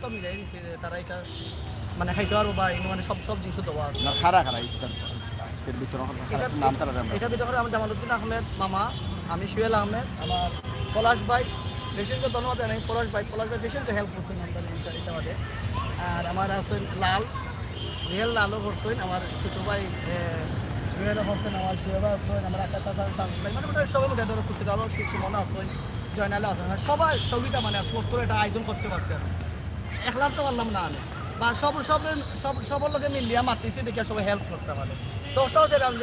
শর্ত মিলাই দিছে যে তারা এটা মানে খাইতে পারবো বা মানে সব জিনিস দেওয়া আছে। এটা ভিতরে আমার জামালউদ্দিন আহমেদ মামা, আমি সুহেল আহমেদ, আমার পলাশ ভাই, বেশিকে ধন্যবাদ জানাই। পলাশ ভাই বেশি হেল্প করছেন আমাদের এটা আমাদের। আর আমার আছেন রিয়েল লালও করছেন, আমার ছোটো ভাই রিয়েলও করছেন, আমার সুহেবা আসছেন, আমার একটা মানে সবাই মোটামুটি ধরো খুশি আরও সুমনা আসছেন, জয়নালে আসেন, সবাই সবিতা মানে স্পোর্ট এটা আয়োজন করতে পারছে। একলা তো পারলাম না আমি বা সবার লোকে মিলিয়া মাতিছি দেখে সবাই হেল্প করছে আমাদের। তো ওটাও সেরকম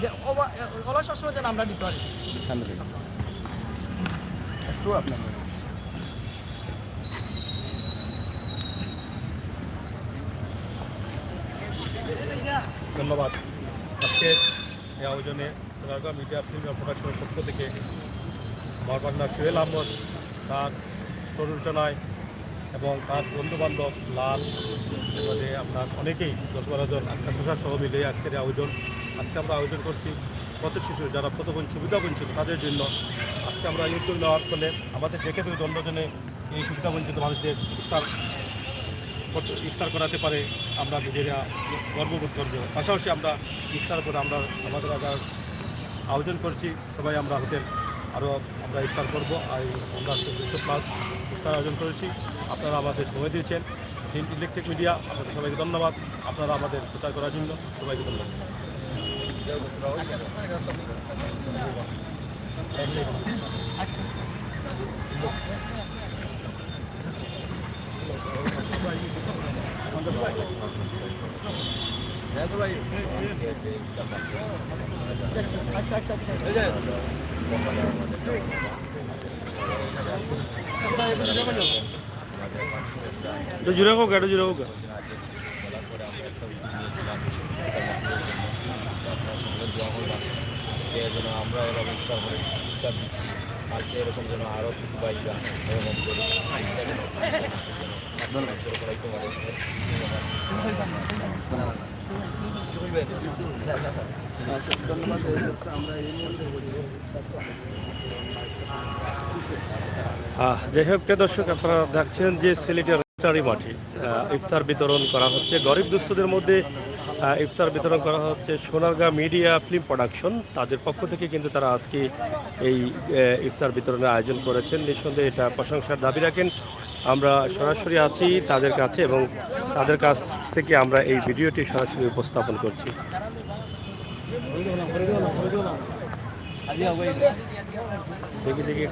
যে অলস সবসময় যেন আমরা দিতে পারি। ধন্যবাদ। আজকে এই আয়োজনে সোনারগাঁও মিডিয়া ফিল্ম প্রোডাকশনের পক্ষ থেকে আমার পার্টনার সোহেল আহমদ, তার প্রযোজনায় এবং তার বন্ধুবান্ধব লাল, এবারে আপনার অনেকেই 10-12 জন আত্মীয় সহ মিলে আজকের আয়োজন। আজকে আমরা আয়োজন করছি পথ শিশু যারা সুবিধা বঞ্চিত তাদের জন্য। আজকে আমরা এই উদ্যোগ নেওয়ার ফলে আমাদের দেখে থেকে অন্যজনে এই সুবিধা বঞ্চিত মানুষদের ইফতার করাতে পারে, আমরা নিজেরা গর্ববোধ করব। পাশাপাশি আমরা ইফতার করে আমরা আমাদের আয়োজন করছি, সবাই আমরা হোটেল আরও আমরা ইফতার করবো। আর আমরা 200+ ইফতার আয়োজন করেছি। আপনারা আমাদের সময় দিয়েছেন, ইলেকট্রিক মিডিয়া, আপনাদের সবাইকে ধন্যবাদ। আপনারা আমাদের প্রচার করার জন্য সবাইকে ধন্যবাদ। জুড়ে হোক এটা জুড়ে হোক যেন আমরা এরকম ইফতার দিচ্ছি, আজকে এরকম যেন আরও কিছু বাইরা এরকম করে করাইতে পারে। যাই হোক প্রিয় দর্শক, আপনারা দেখছেন যে সিলেটের ইফতারি মাঠে ইফতার বিতরণ করা হচ্ছে। গরিব দুস্থদের মধ্যে ইফতার বিতরণ করা হচ্ছে সোনারগাঁও মিডিয়া ফিল্ম প্রোডাকশন। তাদের পক্ষ থেকে কিন্তু তারা আজকে এই ইফতার বিতরণের আয়োজন করেছেন। নিঃসন্দেহে এটা প্রশংসার দাবি রাখেন। আমরা সরাসরি আছি তাদের কাছে এবং তাদের কাছ থেকে আমরা এই ভিডিওটি সরাসরি উপস্থাপন করছি। দেখি দেখি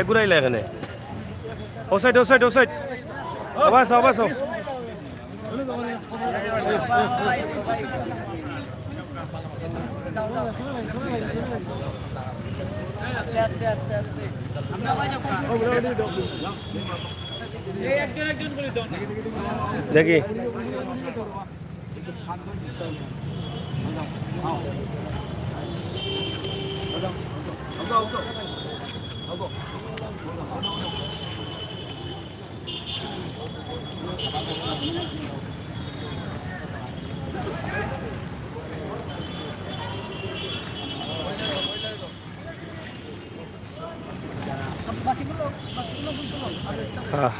ঘুরাইলে এখানে ও সাইড আবাস দেখি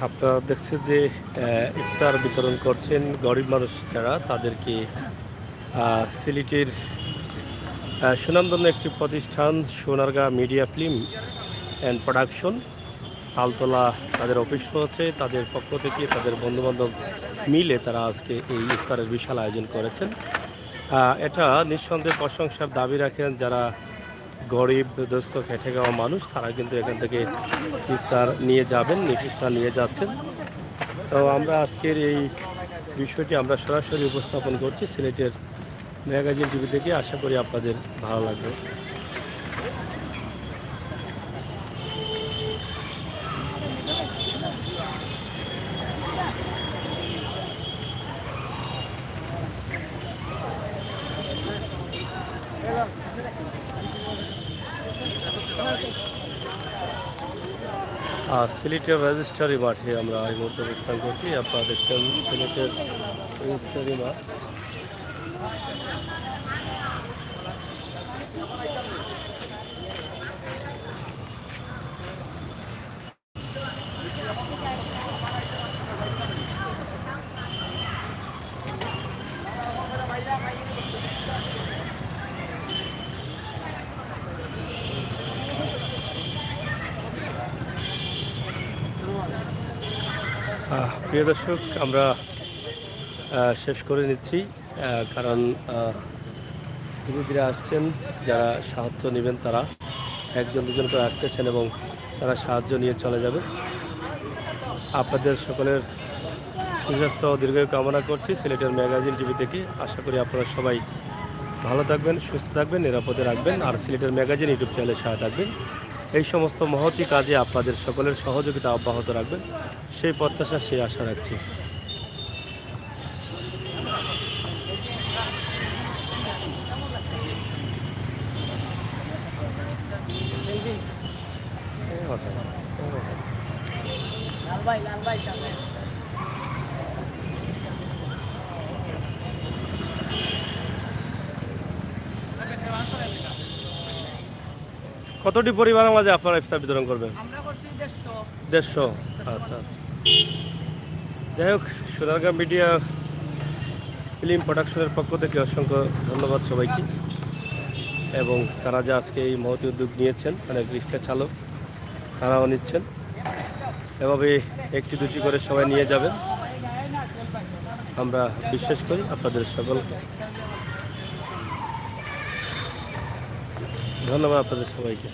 আপনারা দেখছেন যে ইফতার বিতরণ করছেন গরিব মানুষ যারা, তাদেরকে সিলেটের সুনামধন্য একটি প্রতিষ্ঠান Sonargaon media film and production Taltala তাদের অফিস হচ্ছে, তাদের পক্ষ থেকে তাদের বন্ধুবান্ধব মিলে তারা আজকে এই ইফতারের বিশাল আয়োজন করেছেন। এটা নিঃসন্দেহে প্রশংসার দাবি রাখেন যারা গরিব দুস্থ খেটে খাওয়া মানুষ, তারা কিন্তু এখান থেকে ইফতার নিয়ে যাবেন, ইফতার নিয়ে যাচ্ছেন। তো আমরা আজকের এই বিষয়টি আমরা সরাসরি উপস্থাপন করছি সিলেটের ম্যাগাজিন টিভি থেকে। আশা করি আপনাদের ভালো লাগবে। সিলেটের রেজিস্ট্রারি মাঠে আমরা এই মুহূর্তে অবস্থান করছি। আপনারা দেখছেন সিলেটের রেজিস্ট্রারি মাঠ। প্রিয় দর্শক, আমরা শেষ করে নিচ্ছি, কারণ ধীরে ধীরে আসছেন যারা সাহায্য নেবেন, তারা একজন দুজন করে আসতেছেন এবং তারা সাহায্য নিয়ে চলে যাবে। আপনাদের সকলের সুস্বাস্থ্য ও দীর্ঘায়ু কামনা করছি সিলেটের ম্যাগাজিন টিভি থেকে। আশা করি আপনারা সবাই ভালো থাকবেন, সুস্থ থাকবেন, নিরাপদে রাখবেন, আর সিলেটের ম্যাগাজিন ইউটিউব চ্যানেলের সাথে থাকবেন। এই সমস্ত মহতি কাজে আপনাদের সকলের সহযোগিতা অব্যাহত রাখবেন, সেই প্রত্যাশা, সেই আশা রাখছি। কতটি পরিবারের মাঝে আপনারা ইফতার বিতরণ করবেন? আমরা করছি 150। 150। আচ্ছা আচ্ছা। যাই হোক, সোনারগাঁ মিডিয়া ফিল্ম প্রোডাকশনের পক্ষ থেকে অসংখ্য ধন্যবাদ সবাইকে, এবং তারা যে আজকে এই মহতি উদ্যোগ নিয়েছেন, অনেক রিক্সা চালক তারাও নিচ্ছেন, এভাবে একটি দুটি করে সবাই নিয়ে যাবেন আমরা বিশ্বাস করি। আপনাদের সকলকে ধন্যবাদ, আপনাদের সবাইকে।